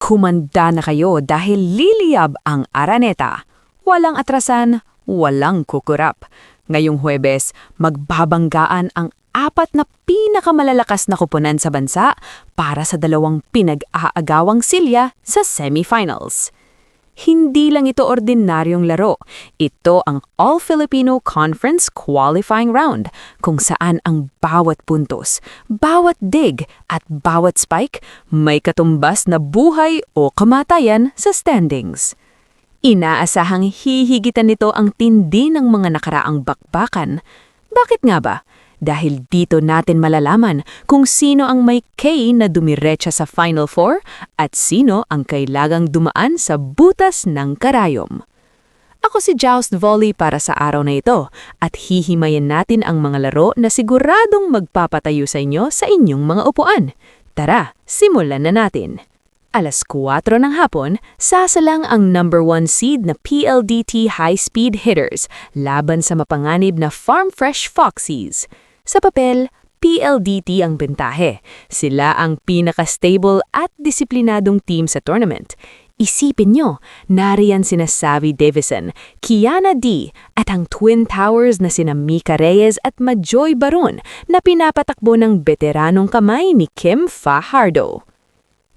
Humanda na kayo dahil liliyab ang Araneta. Walang atrasan, walang kukurap. Ngayong Huwebes, magbabanggaan ang apat na pinakamalalakas na koponan sa bansa para sa dalawang pinag-aagawang silya sa semifinals. Hindi lang ito ordinaryong laro. Ito ang All-Filipino Conference Qualifying Round kung saan ang bawat puntos, bawat dig at bawat spike may katumbas na buhay o kamatayan sa standings. Inaasahang hihigitan nito ang tindi ng mga nakaraang bakbakan. Bakit nga ba? Dahil dito natin malalaman kung sino ang may K na dumiretsa sa Final Four at sino ang kailangang dumaan sa butas ng karayom. Ako si Joust Volley para sa araw na ito at hihimayin natin ang mga laro na siguradong magpapatayo sa inyo sa inyong mga upuan. Tara, simulan na natin. 4:00 ng hapon, sasalang ang number 1 seed na PLDT high-speed hitters laban sa mapanganib na Farm Fresh Foxies. Sa papel, PLDT ang bentahe. Sila ang pinaka-stable at disiplinadong team sa tournament. Isipin nyo, nariyan sina Savvy Davison, Kiana D, at ang Twin Towers na sina Mika Reyes at Majoy Baron na pinapatakbo ng veteranong kamay ni Kim Fajardo.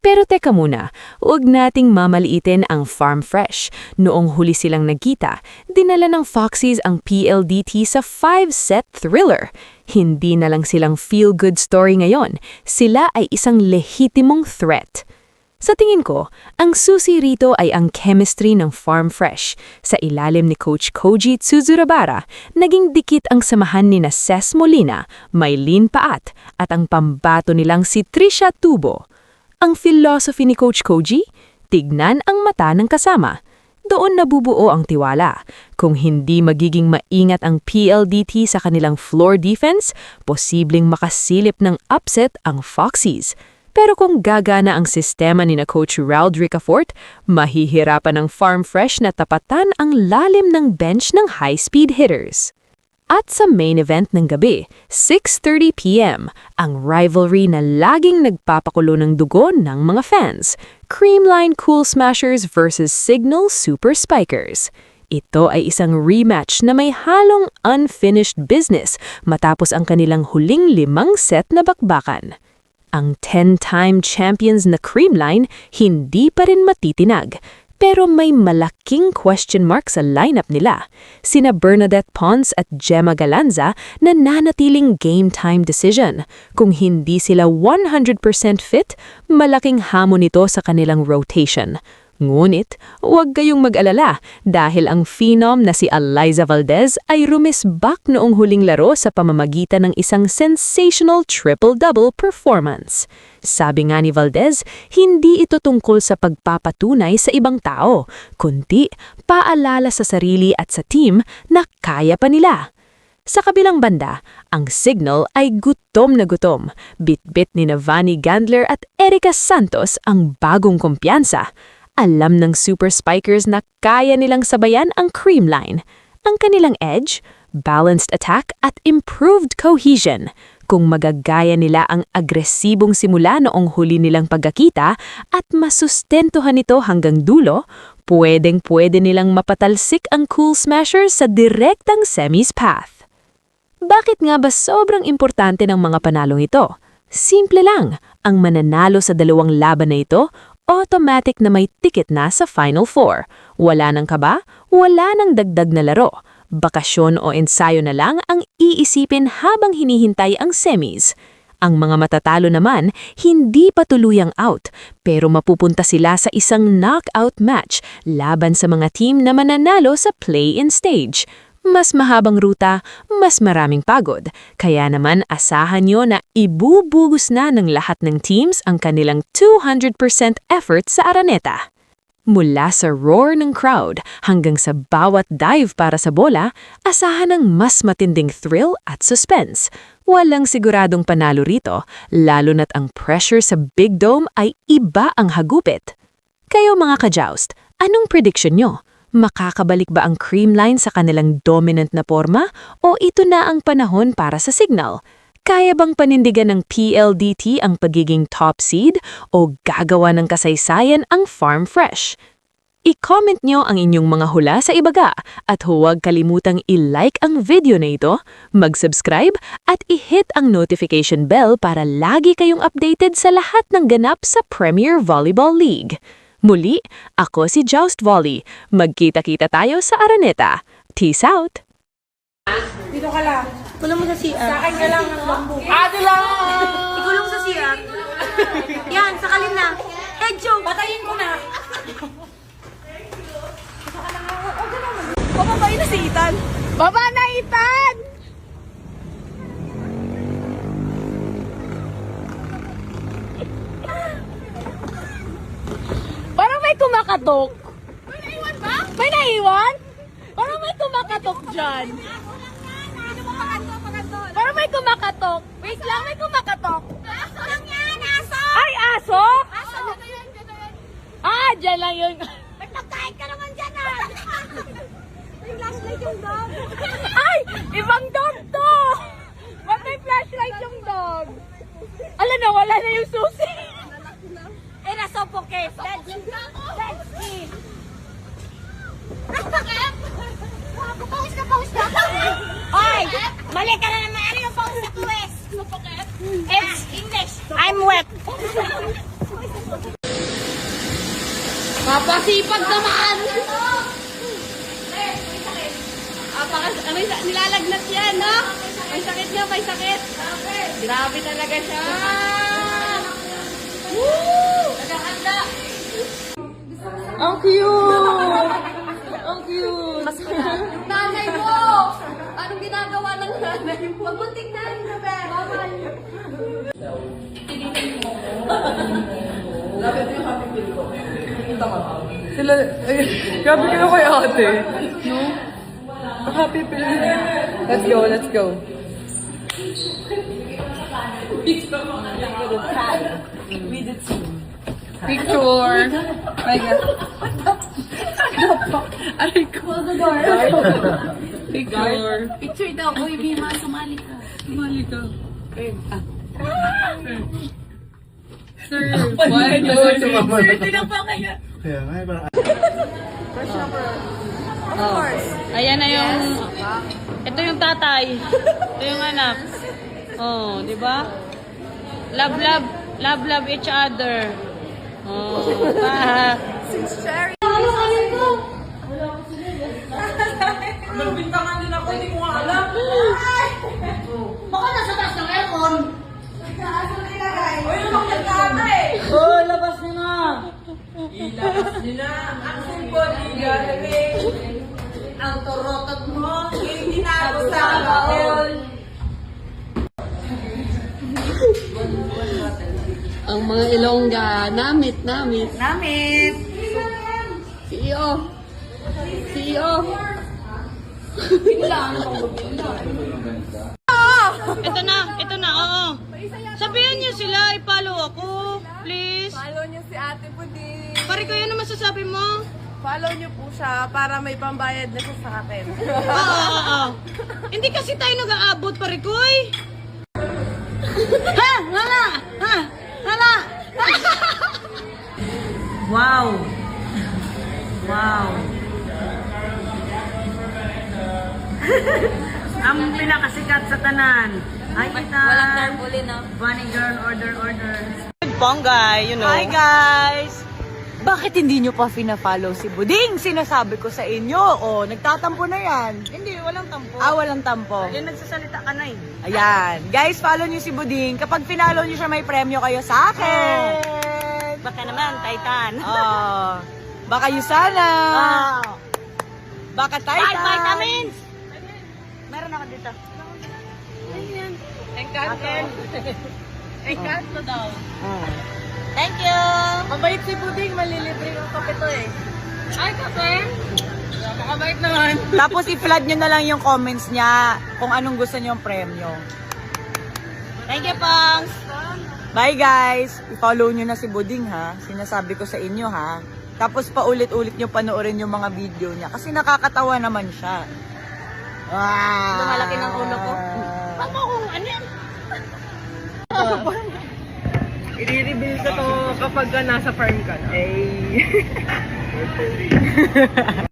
Pero teka muna, huwag nating mamaliitin ang Farm Fresh. Noong huli silang nagkita, dinala ng Foxies ang PLDT sa 5-set thriller. Hindi na lang silang feel-good story ngayon, sila ay isang lehitimong threat. Sa tingin ko, ang susi rito ay ang chemistry ng Farm Fresh. Sa ilalim ni Coach Koji Tsuzurabara, naging dikit ang samahan ni na Ces Molina, Maylene Paat, at ang pambato nilang si Trisha Tubo. Ang philosophy ni Coach Koji, tignan ang mata ng kasama. Doon nabubuo ang tiwala. Kung hindi magiging maingat ang PLDT sa kanilang floor defense, posibleng makasilip ng upset ang Foxies. Pero kung gagana ang sistema ni na Coach Raul Ricafort, mahihirapan ng Farm Fresh na tapatan ang lalim ng bench ng high-speed hitters. At sa main event ng gabi, 6:30 p.m., ang rivalry na laging nagpapakulo ng dugo ng mga fans, Creamline Cool Smashers versus Signal Super Spikers. Ito ay isang rematch na may halong unfinished business matapos ang kanilang huling 5 set na bakbakan. Ang 10-time champions na Creamline hindi pa rin matitinag. Pero may malaking question mark sa lineup nila. Sina Bernadette Pons at Gemma Galanza na nanatiling game-time decision. Kung hindi sila 100% fit, malaking hamon ito sa kanilang rotation. Ngunit, huwag kayong mag-alala dahil ang phenom na si Eliza Valdez ay rumisbak noong huling laro sa pamamagitan ng isang sensational triple-double performance. Sabi nga ni Valdez, hindi ito tungkol sa pagpapatunay sa ibang tao, kundi paalala sa sarili at sa team na kaya pa nila. Sa kabilang banda, ang Signal ay gutom na gutom. Bit-bit ni Vanny Gandler at Erica Santos ang bagong kumpiyansa. Alam ng Super Spikers na kaya nilang sabayan ang Creamline. Ang kanilang edge, balanced attack at improved cohesion. Kung magagaya nila ang agresibong simula noong huli nilang pagkakita at masustentuhan ito hanggang dulo, pwedeng-pwede nilang mapatalsik ang Cool Smashers sa direktang semis path. Bakit nga ba sobrang importante ng mga panalong ito? Simple lang, ang mananalo sa dalawang laban na ito, automatic na may ticket na sa Final Four. Wala nang kaba, wala nang dagdag na laro. Bakasyon o ensayo na lang ang iisipin habang hinihintay ang semis. Ang mga matatalo naman, hindi pa tuluyang out, pero mapupunta sila sa isang knockout match laban sa mga team na mananalo sa play-in stage. Mas mahabang ruta, mas maraming pagod. Kaya naman asahan nyo na ibubugos na ng lahat ng teams ang kanilang 200% effort sa Araneta. Mula sa roar ng crowd hanggang sa bawat dive para sa bola, asahan ng mas matinding thrill at suspense. Walang siguradong panalo rito, lalo na't ang pressure sa Big Dome ay iba ang hagupit. Kayo mga ka-joust, anong prediction nyo? Makakabalik ba ang Creamline sa kanilang dominant na forma o ito na ang panahon para sa Signal? Kaya bang panindigan ng PLDT ang pagiging top seed o gagawa ng kasaysayan ang Farm Fresh? I-comment nyo ang inyong mga hula sa ibaga at huwag kalimutang i-like ang video na ito, mag-subscribe at i-hit ang notification bell para lagi kayong updated sa lahat ng ganap sa Premier Volleyball League. Muli, ako si Joust Volley. Magkita-kita tayo sa Araneta. Peace out! Dito ka lang. Kulong mo sa CR. Sa akin ka lang ng bambu. lang! Ikulong sa CR. Yan, sakalin na. Edjo! Patayin ko na! Bababay na si Ethan. Baba na, Ethan! Parang may kumakatok. May naiwan ba? May naiwan? Parang may kumakatok dyan. Parang may kumakatok. Wait lang, may kumakatok. Aso lang yan, aso! Ay, aso? Aso! Ah, dyan lang yun. Ba't nagkain ka naman dyan ah? May flashlight yung dog. Ay! Ibang dog to! Ba't may flashlight yung dog? Ala na, wala na yung susi. Eh, nasopokit. Let's eat. Nasopokit? Pawis ka. Oy! Mali ka na naman. Ano yung pawis na pawis? Nasopokit? It's English. I'm wet. Mapasipag naman! Nilalagnat yan, no? May sakit niya, may sakit. Grabe talaga siya. Woo! Nagkakanda. Ang cute! Ang cute! Nanay mo! Anong ginagawa ng nanay mo? Magbunting na rin na, be. Bawal. Sila, grabe ka na kay ate. No? Happy pill. Let's go. Picture. My God. Aray ko. Picture. Picture daw. Uy, Bima, sumali ka. Sumali ka. Sir, why do you Sir, tinapa kaya. Kaya nga, parang Ayan na yung, ito yung tatay, ito yung anak. Oh, di ba? Love each other. Oh, pa. Nagbintangan din ako, hindi ko nga alam. Baka nasa taas ng aircon. Uy, naman nagkata eh. Oh, labas niyo na. Ilabas nila ang simple ilalagay. Ang torotot mo, itinago sa baol. Ang mga Ilongga, namit. Namit. CEO. Ito na, oo. Sabihan niyo sila, i-follow ako, please. Follow niyo si Ate Buding. Pare ko, yan ang masasabi mo. Follow niyo po siya para may pambayad na siya sa akin. Oo. Hindi kasi tayo nag-aabot, pare ko, eh. Ha? Hala! Wow! Ang pinakasikat sa tanan. Ay, kita. Walang carefully, no? Bunny girl, order. Ponggay, you know. Hi, guys! Bakit hindi nyo pa fina-follow si Buding? Sinasabi ko sa inyo. O, nagtatampo na yan. Hindi, walang tampo. Walang tampo. Yung nagsasalita ka na eh. Ayan. Guys, follow nyo si Buding. Kapag finalo nyo siya, may premyo kayo sa akin. Baka naman, Titan. Oh, baka yun sana. Baka tayo. Vitamins! Meron ako dito. Encanto daw. Thank you! Mabait si Buding, malilibre ng kape to eh. Ay, kape? Makabait naman. Tapos i-flood nyo na lang yung comments niya kung anong gusto nyo yung premyo. Thank you, Pongs! Bye guys! I-follow nyo na si Buding ha. Sinasabi ko sa inyo ha. Tapos paulit-ulit nyo panoorin yung mga video niya. Kasi nakakatawa naman siya. Wow! Lumalaki ng ulo ko. Pag mo kung ano yan? I-reveal ko to kapag nasa farm ka na.